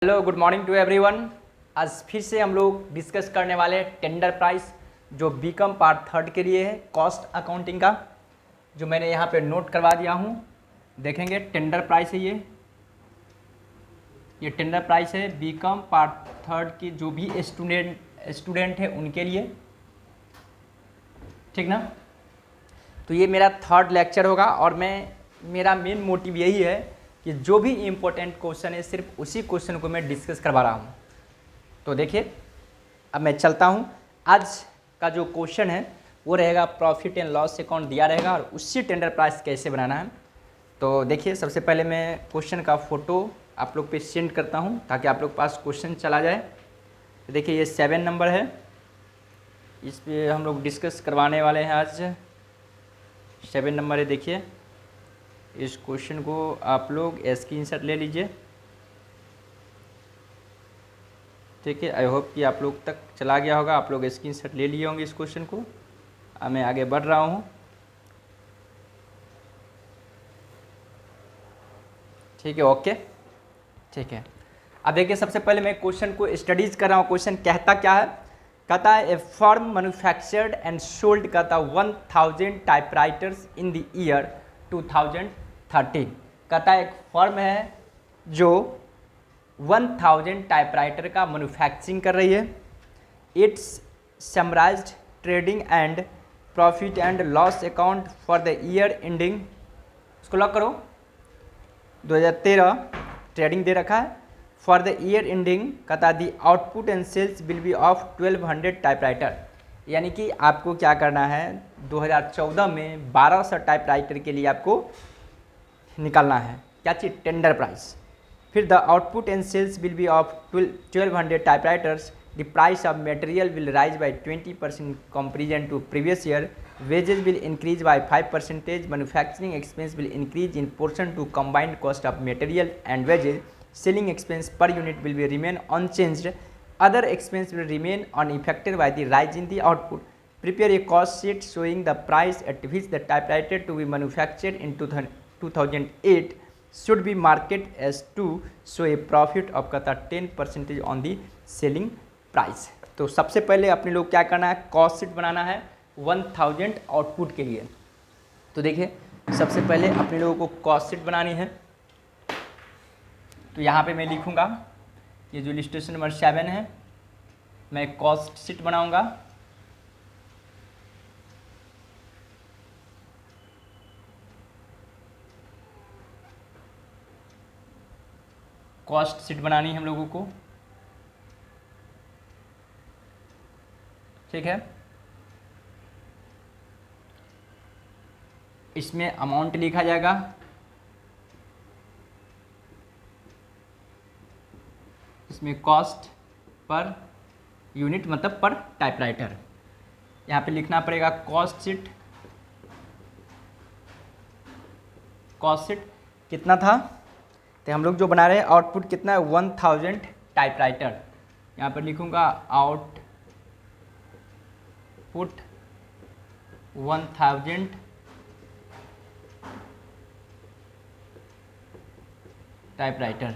Hello good morning to everyone. आज फिर से हम लोग डिस्कस करने वाले हैं टेंडर प्राइस जो बीकॉम पार्ट थर्ड के लिए है, कॉस्ट अकाउंटिंग का, जो मैंने यहाँ पे नोट करवा दिया हूँ। देखेंगे टेंडर प्राइस है ये टेंडर प्राइस है बीकॉम पार्ट थर्ड की जो भी स्टूडेंट है उनके लिए, ठीक ना। तो ये मेरा थर्ड लेक्चर होगा और मेरा मेन मोटिव यही है कि जो भी इम्पोर्टेंट क्वेश्चन है सिर्फ उसी क्वेश्चन को मैं डिस्कस करवा रहा हूँ। तो देखिए अब मैं चलता हूँ। आज का जो क्वेश्चन है वो रहेगा प्रॉफिट एंड लॉस अकाउंट दिया रहेगा और उसी टेंडर प्राइस कैसे बनाना है। तो देखिए सबसे पहले मैं क्वेश्चन का फ़ोटो आप लोग पे सेंड करता हूँ ताकि आप लोग पास क्वेश्चन चला जाए। तो देखिए ये 7 नंबर है, इस पर हम लोग डिस्कस करवाने वाले हैं आज। 7 नंबर है, देखिए इस क्वेश्चन को आप लोग स्क्रीनशॉट ले लीजिए, ठीक है। आई होप कि आप लोग तक चला गया होगा, आप लोग स्क्रीनशॉट ले लिए होंगे इस क्वेश्चन को। अब मैं आगे बढ़ रहा हूँ, ठीक है, ओके, ठीक है। अब देखिए सबसे पहले मैं क्वेश्चन को स्टडीज कर रहा हूँ। क्वेश्चन कहता क्या है, कहता है ए फर्म मैन्युफैक्चर्ड एंड सोल्ड कहता 1000 टाइपराइटर्स इन द ईयर 2013। कहता है एक फर्म है जो 1000 टाइपराइटर का मैन्युफैक्चरिंग कर रही है। It's summarised trading and profit and loss account for the year ending, इसको लॉक करो, 2013 ट्रेडिंग दे रखा है। फॉर द ईयर एंडिंग कहता the output and sales will be of 1200 typewriter, यानी कि आपको क्या करना है 2014 में 1200 टाइपराइटर के लिए आपको निकालना है क्या चीज़, टेंडर प्राइस। फिर the output and sales will be of 1200 typewriters, the price of material will rise by 20% comparison to previous year, wages will increase by 5%, manufacturing expense will increase in portion to combined cost of material and wages, selling expense per unit will be remain unchanged, other expense will remain unaffected by the rise in the output. Prepare a cost sheet showing the price at which the typewriter to be manufactured in 2008 should be marketed as to show a profit of 10% on the selling price। तो सबसे पहले अपने लोग क्या करना है, cost sheet बनाना है 1000 output के लिए। तो देखिए सबसे पहले अपने लोगों को कॉस्ट शीट बनानी है। तो यहाँ पे मैं लिखूँगा, ये जो इलस्ट्रेशन नंबर 7 है, मैं कॉस्ट शीट बनाऊँगा। कॉस्ट शीट बनानी है हम लोगों को, ठीक है। इसमें अमाउंट लिखा जाएगा, इसमें कॉस्ट पर यूनिट मतलब पर टाइपराइटर। यहाँ पे लिखना पड़ेगा कॉस्ट शीट। कॉस्ट शीट कितना था, तो हम लोग जो बना रहे हैं आउटपुट कितना है 1000 टाइपराइटर। यहाँ पर लिखूँगा आउटपुट 1000 टाइपराइटर।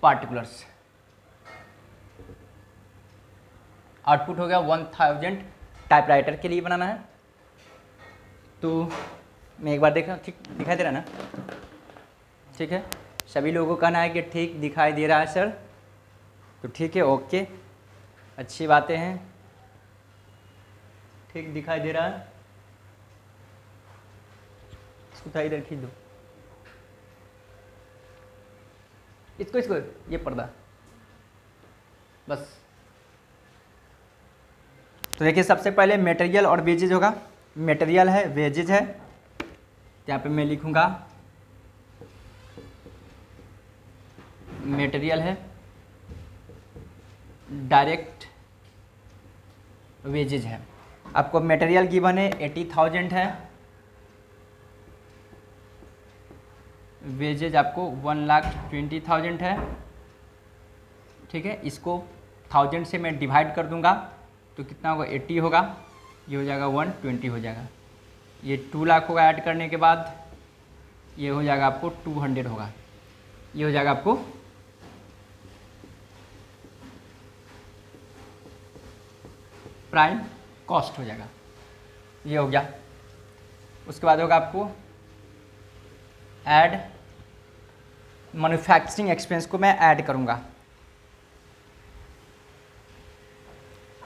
पार्टिकुलर्स आउटपुट हो गया 1000 टाइपराइटर के लिए बनाना है। तो मैं एक बार देख रहा हूँ, ठीक दिखाई दे रहा है ना, ठीक है। सभी लोगों को कहना है कि ठीक दिखाई दे रहा है सर, तो ठीक है, ओके, अच्छी बातें हैं, ठीक दिखाई दे रहा है। इसको इधर खींच दो, इसको ये पर्दा बस। तो देखिए सबसे पहले मटेरियल और वेजेज होगा। मटेरियल है, वेजेज है, यहाँ पे मैं लिखूँगा मटेरियल है, डायरेक्ट वेजेज है। आपको मटेरियल गिवन है 80,000 है, वेजेज आपको 1,20,000 है, ठीक है। इसको 1000 से मैं डिवाइड कर दूंगा तो कितना होगा 80 होगा। ये हो जाएगा 120 हो जाएगा। ये 2 लाख होगा ऐड करने के बाद, ये हो जाएगा आपको 200 होगा। ये हो जाएगा आपको प्राइम कॉस्ट हो जाएगा। ये हो गया। उसके बाद होगा आपको ऐड मैन्युफैक्चरिंग एक्सपेंस को मैं ऐड करूँगा।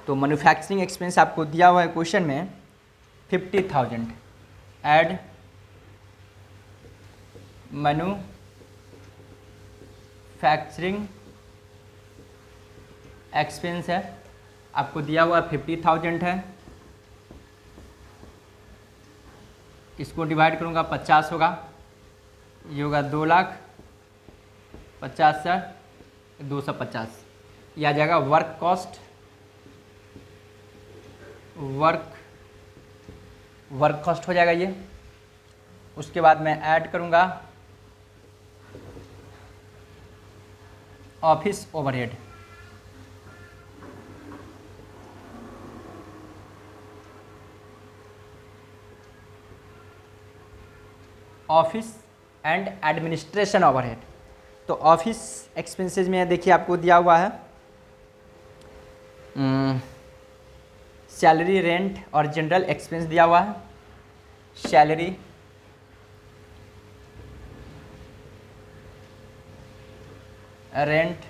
तो मैन्युफैक्चरिंग एक्सपेंस आपको दिया हुआ है क्वेश्चन में 50,000। ऐड मैन्युफैक्चरिंग एक्सपेंस है, आपको दिया हुआ 50,000 है। इसको डिवाइड करूँगा 50 होगा, ये होगा 2,50,250। यह आ जाएगा वर्क कॉस्ट, वर्क कॉस्ट हो जाएगा ये। उसके बाद मैं ऐड करूँगा office overhead. Office and administration overhead. तो ऑफिस एक्सपेंसेस में देखिए आपको दिया हुआ है सैलरी, रेंट और जनरल एक्सपेंस दिया हुआ है। सैलरी, रेंट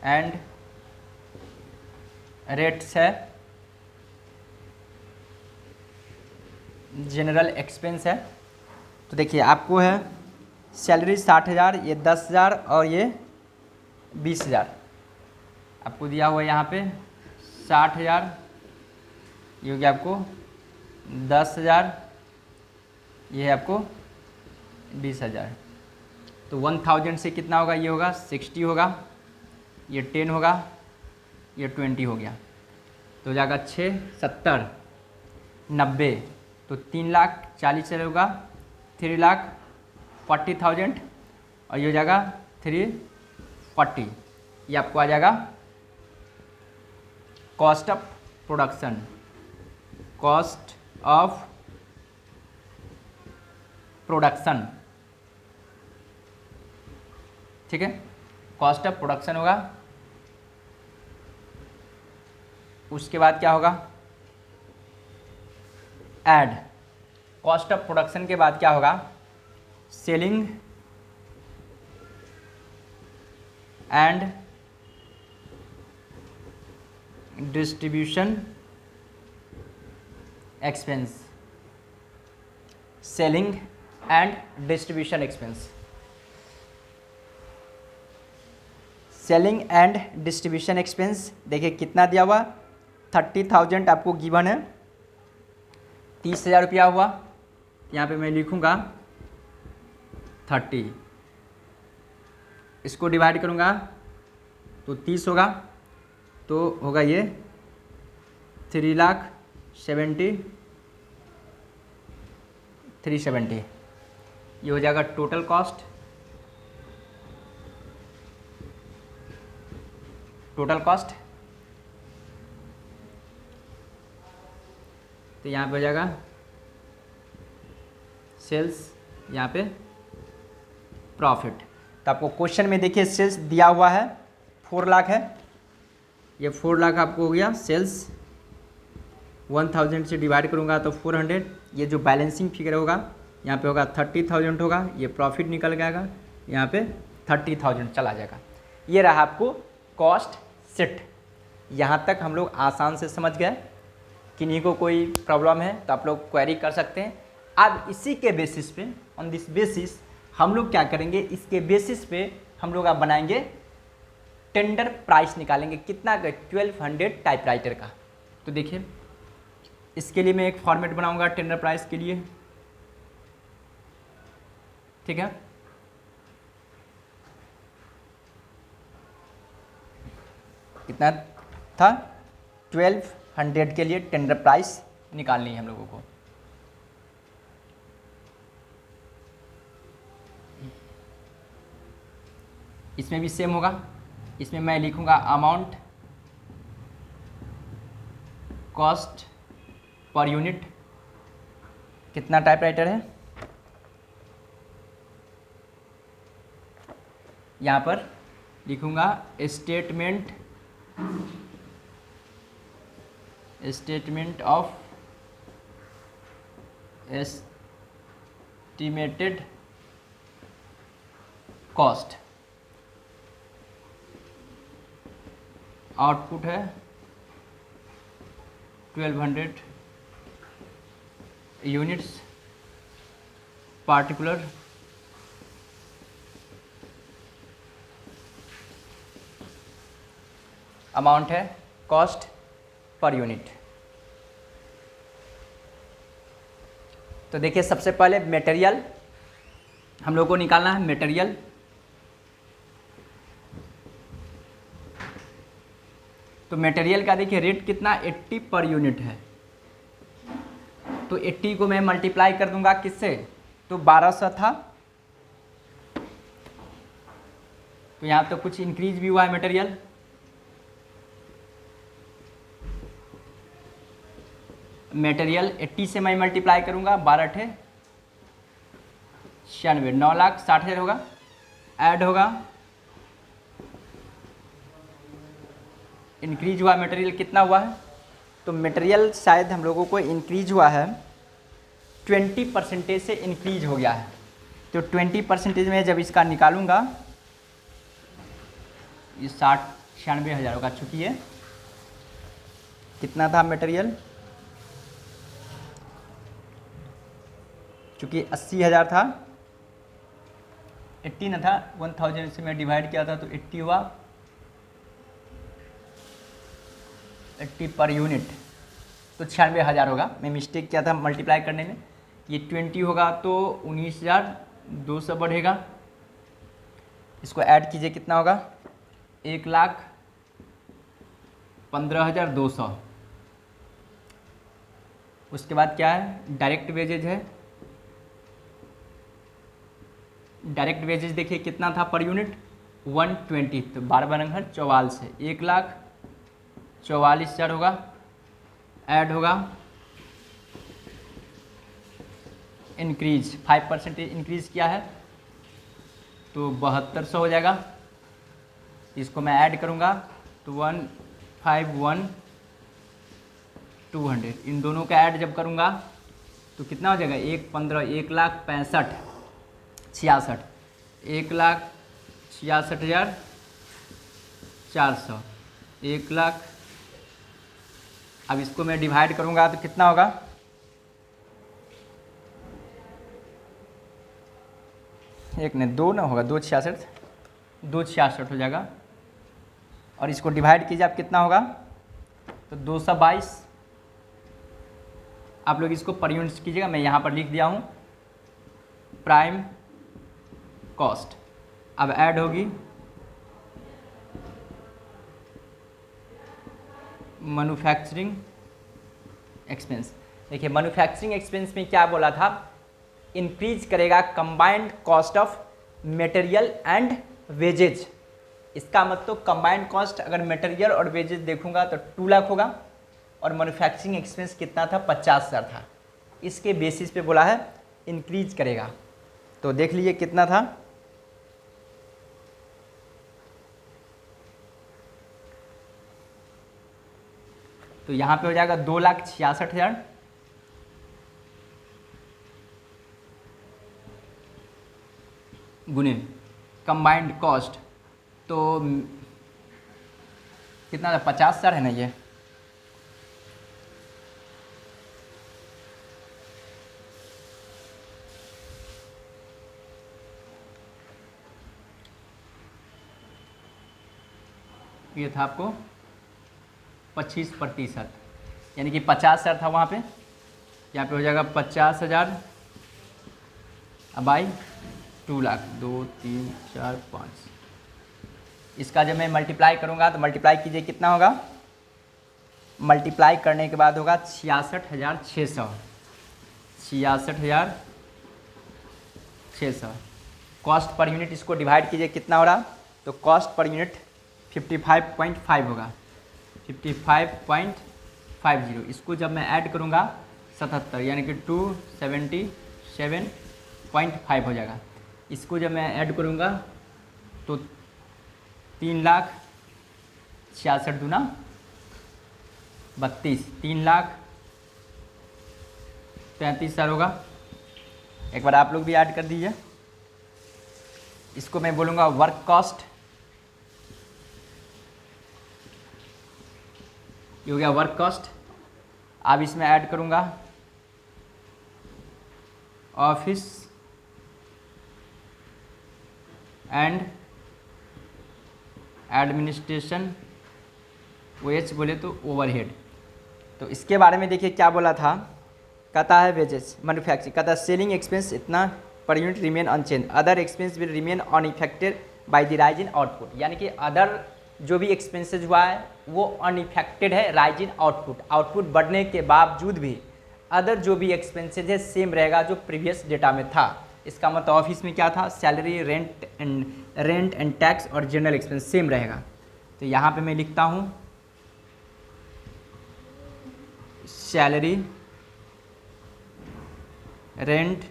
एंड रेट्स है, जनरल एक्सपेंस है। तो देखिए आपको है सैलरी 60,000, ये 10,000 और ये 20,000 आपको दिया हुआ है। यहाँ पे 60,000, ये हो गया आपको 10,000, ये है आपको 20,000। तो 1,000 से कितना होगा, ये होगा 60 होगा, ये 10 होगा, ये 20 हो गया। तो हो जाएगा 6, 70, 90। तो 3,40,000 होगा, 3,40,000 और ये हो जाएगा 340। ये आपको आ जाएगा cost of production, cost of production, ठीक है, कॉस्ट ऑफ प्रोडक्शन होगा। उसके बाद क्या होगा, ऐड कॉस्ट ऑफ प्रोडक्शन के बाद क्या होगा, selling and distribution expense, selling and distribution expense. Selling and distribution expense देखिए कितना दिया हुआ, 30,000 आपको गिवन है, 30,000 रुपया हुआ। यहाँ पे मैं लिखूँगा 30, इसको डिवाइड करूँगा तो 30 होगा, तो होगा ये 3,70,370। ये हो जाएगा टोटल कॉस्ट, टोटल कॉस्ट। तो यहाँ पे हो जाएगा सेल्स, यहाँ पे प्रॉफिट। तो आपको क्वेश्चन में देखिए सेल्स दिया हुआ है 4 लाख है, ये 4 लाख आपको हो गया सेल्स। 1,000 से डिवाइड करूँगा तो 400। ये जो बैलेंसिंग फिगर होगा यहाँ पे होगा 30,000 होगा, ये प्रॉफिट निकल जाएगा, यहाँ पे 30,000 चला जाएगा। ये रहा आपको कॉस्ट शीट। यहाँ तक हम लोग आसान से समझ गए। किन्हीं को कोई प्रॉब्लम है तो आप लोग क्वेरी कर सकते हैं। अब इसी के बेसिस पे, ऑन दिस बेसिस हम लोग क्या करेंगे, इसके बेसिस पे हम लोग अब बनाएंगे टेंडर प्राइस निकालेंगे। कितना का, 1200 टाइपराइटर का। तो देखिए इसके लिए मैं एक फॉर्मेट बनाऊंगा टेंडर प्राइस के लिए, ठीक है। कितना था, 1200 के लिए टेंडर प्राइस निकालनी है हम लोगों को। इसमें भी सेम होगा, इसमें मैं लिखूंगा अमाउंट कॉस्ट पर यूनिट। कितना टाइपराइटर है, यहाँ पर लिखूँगा statement of estimated cost. Output है 1200 यूनिट्स, पार्टिकुलर अमाउंट है कॉस्ट पर यूनिट। तो देखिए सबसे पहले मटेरियल हम लोग को निकालना है। मटेरियल तो मटेरियल का देखिए रेट कितना 80 पर यूनिट है। तो 80 को मैं मल्टीप्लाई कर दूंगा किससे, तो 1200 था, तो यहाँ तो कुछ इंक्रीज भी हुआ है मटेरियल। मटेरियल 80 से मैं मल्टीप्लाई करूंगा, 12 × 96 9,60,000 होगा। ऐड होगा, इंक्रीज हुआ मटेरियल कितना हुआ है, तो मटेरियल शायद हम लोगों को इंक्रीज हुआ है 20% से इंक्रीज हो गया है। तो 20% में जब इसका निकालूंगा ये 60-96 होगा। चूँकि ये कितना था मटेरियल, चूँकि 80,000 था, 80 न था, 1000 से मैं डिवाइड किया था तो 80 हुआ, 80 पर यूनिट तो 96,000 होगा। मैं मिस्टेक किया था मल्टीप्लाई करने में। ये 20 होगा तो 19,200 बढ़ेगा। इसको ऐड कीजिए कितना होगा, 1,15,200। उसके बाद क्या है, डायरेक्ट वेजेज है। डायरेक्ट वेजेज देखिए कितना था पर यूनिट 120, तो 12 × 44 है 1,44,000 होगा। ऐड होगा इंक्रीज 5% इंक्रीज किया है तो 7200 हो जाएगा। इसको मैं ऐड करूँगा तो 151,200। इन दोनों का ऐड जब करूँगा तो कितना हो जाएगा, 1,65,66,000 1,66,400 1,00,000। अब इसको मैं डिवाइड करूँगा तो कितना होगा, एक नहीं दो ना होगा, 2,66 हो जाएगा। और इसको डिवाइड कीजिए आप कितना होगा, तो 222। आप लोग इसको पर यूनिट कीजिएगा, मैं यहाँ पर लिख दिया हूँ प्राइम कॉस्ट। अब ऐड होगी मैन्युफैक्चरिंग एक्सपेंस। देखिए मैन्युफैक्चरिंग एक्सपेंस में क्या बोला था, इंक्रीज करेगा combined cost of material and wages. इसका मतलब कंबाइंड कॉस्ट अगर मटेरियल और वेजेज देखूंगा तो 2 लाख होगा, और मैन्युफैक्चरिंग एक्सपेंस कितना था 50,000 था। इसके बेसिस पे बोला है इंक्रीज करेगा। तो देख लीजिए कितना था, तो यहाँ पे हो जाएगा 2,66,000 गुने कंबाइंड कॉस्ट, तो कितना था 50,000 है ना ये, ये था आपको 25%, यानी कि 50,000 था वहाँ पे, यहाँ पे हो जाएगा 50,000 बाई 2 लाख 2 3 4 5। इसका जब मैं मल्टीप्लाई करूँगा तो मल्टीप्लाई कीजिए कितना होगा, मल्टीप्लाई करने के बाद होगा 66,600 66,600। कॉस्ट पर यूनिट इसको डिवाइड कीजिए कितना हो रहा, तो कॉस्ट पर यूनिट 55.5 होगा 55.50। इसको जब मैं ऐड करूँगा 77 यानी कि 277.5 हो जाएगा। इसको जब मैं ऐड करूँगा तो 3,66,000 दूना 32, 3,33,000 होगा। एक बार आप लोग भी ऐड कर दीजिए। इसको मैं बोलूँगा वर्क कॉस्ट, ये हो गया वर्क कॉस्ट। अब इसमें ऐड करूँगा ऑफिस एंड एडमिनिस्ट्रेशन, OH बोले तो ओवरहेड। तो इसके बारे में देखिए क्या बोला था, कहता है वेजेस मैन्युफैक्चरिंग, कहता है सेलिंग एक्सपेंस इतना per unit remain unchanged, other expense will remain unaffected by the rise in output, यानी कि अदर जो भी एक्सपेंसेज हुआ है वो अनइफेक्टेड है राइज इन आउटपुट। आउटपुट बढ़ने के बावजूद भी अदर जो भी एक्सपेंसेज है सेम रहेगा जो प्रीवियस डेटा में था। इसका मतलब ऑफिस में क्या था, सैलरी, रेंट एंड टैक्स और जनरल एक्सपेंस सेम रहेगा। तो यहाँ पे मैं लिखता हूँ सैलरी, रेंट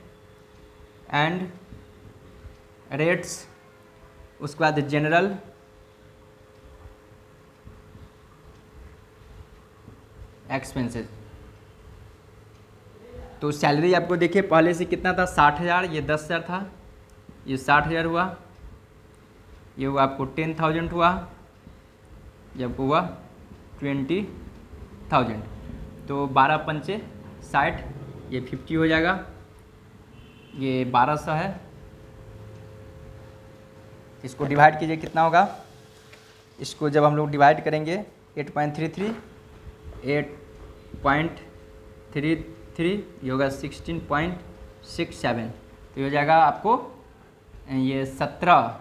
एंड रेट्स, उसके बाद जनरल एक्सपेंसेस। तो सैलरी आपको देखिए पहले से कितना था 60,000, ये 10,000 था, ये 60,000 हुआ, ये हुआ आपको 10,000 हुआ, ये आपको हुआ 20,000। तो 12 पंचे 60, ये 50 हो जाएगा, ये 1200 है। इसको डिवाइड कीजिए कितना होगा, इसको जब हम लोग डिवाइड करेंगे 8.33, 8.33 ये होगा 16.67, तो ये हो जाएगा आपको ये 17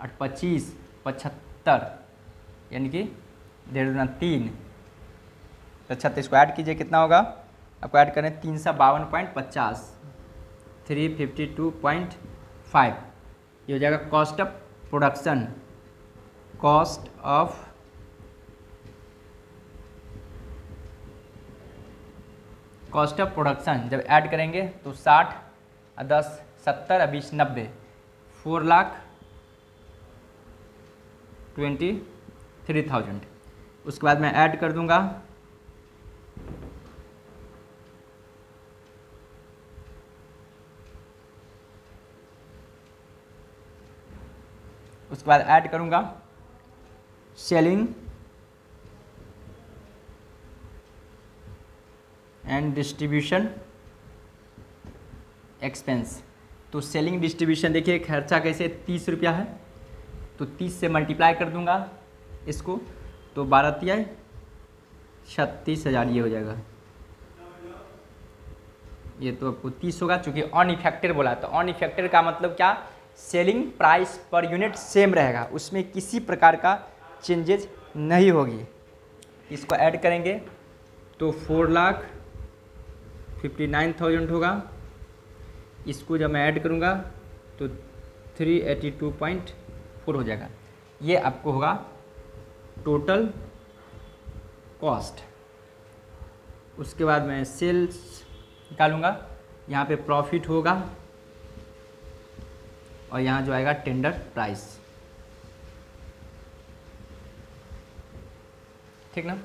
और 25 75, यानी कि 3 तो 36 को ऐड कीजिए कितना होगा, आपको ऐड करें 352.50, 352.5, ये हो जाएगा cost of production. Cost of production जब ऐड करेंगे तो 60 और 10 70 और 20 90, 4,23,000। उसके बाद मैं ऐड कर दूंगा उसके बाद ऐड करूंगा सेलिंग एंड डिस्ट्रीब्यूशन एक्सपेंस। तो सेलिंग डिस्ट्रीब्यूशन देखिए खर्चा कैसे 30 रुपया है, तो 30 से मल्टीप्लाई कर दूंगा इसको, तो 12 36,000 ये हो जाएगा। ये तो आपको 30 होगा, चूँकि अनइफेक्टेड बोला, तो अनइफेक्टेड का मतलब क्या, selling price per unit same रहेगा, उसमें किसी प्रकार का चेंजेज नहीं होगी। इसको ऐड करेंगे तो 4,59,000 होगा। इसको जब मैं ऐड करूँगा तो 382.4 हो जाएगा। ये आपको होगा टोटल कॉस्ट। उसके बाद मैं सेल्स निकालूँगा, यहाँ पे प्रॉफिट होगा और यहाँ जो आएगा टेंडर प्राइस, ठीक ना।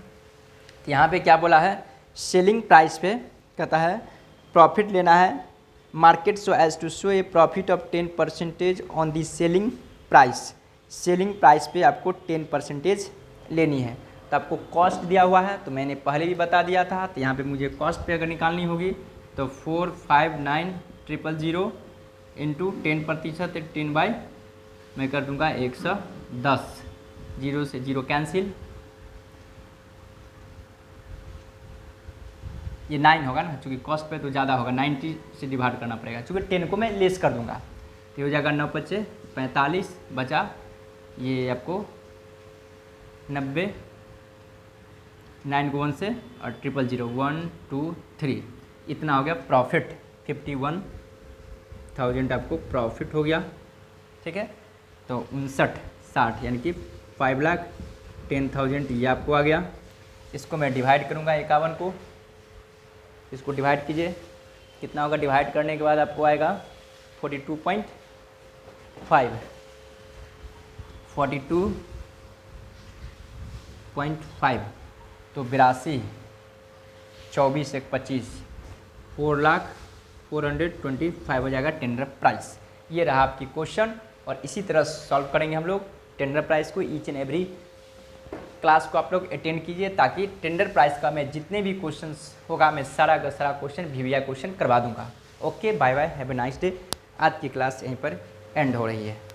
यहाँ पे क्या बोला है, सेलिंग प्राइस पे कहता है प्रॉफिट लेना है market so as to show a profit of 10% on the selling price. Selling price पे आपको 10% लेनी है। तो आपको कॉस्ट दिया हुआ है, तो मैंने पहले भी बता दिया था, तो यहाँ पे मुझे कॉस्ट पे अगर निकालनी होगी तो 459,000 इंटू 10%, 10 बाई मैं कर दूंगा 110, 0 से 0 कैंसिल, ये 9 होगा ना, चूँकि कॉस्ट पे तो ज़्यादा होगा, 90 से डिवाइड करना पड़ेगा, चूँकि 10 को मैं लेस कर दूंगा, तो हो जाएगा 9 × 5 = 45 बचा, ये आपको 90, 9 को 1 से और 000 1 2 3 इतना हो गया प्रॉफिट। 51,000 आपको प्रॉफिट हो गया, ठीक है। तो 59,60 यानी कि 5,10,000 ये आपको आ गया। इसको मैं डिवाइड करूँगा 51 को, इसको डिवाइड कीजिए, कितना होगा, डिवाइड करने के बाद आपको आएगा 42.5 42.5 तो 82 24 1 25 4,425 हो जाएगा टेंडर प्राइस। ये रहा आपकी क्वेश्चन और इसी तरह सॉल्व करेंगे हम लोग टेंडर प्राइस को। ईच एंड एवरी क्लास को आप लोग अटेंड कीजिए ताकि टेंडर प्राइस का मैं जितने भी क्वेश्चंस होगा मैं सारा का सारा क्वेश्चन वीवीआई क्वेश्चन करवा दूंगा। Okay bye bye, have a nice day. आज की क्लास यहीं पर एंड हो रही है।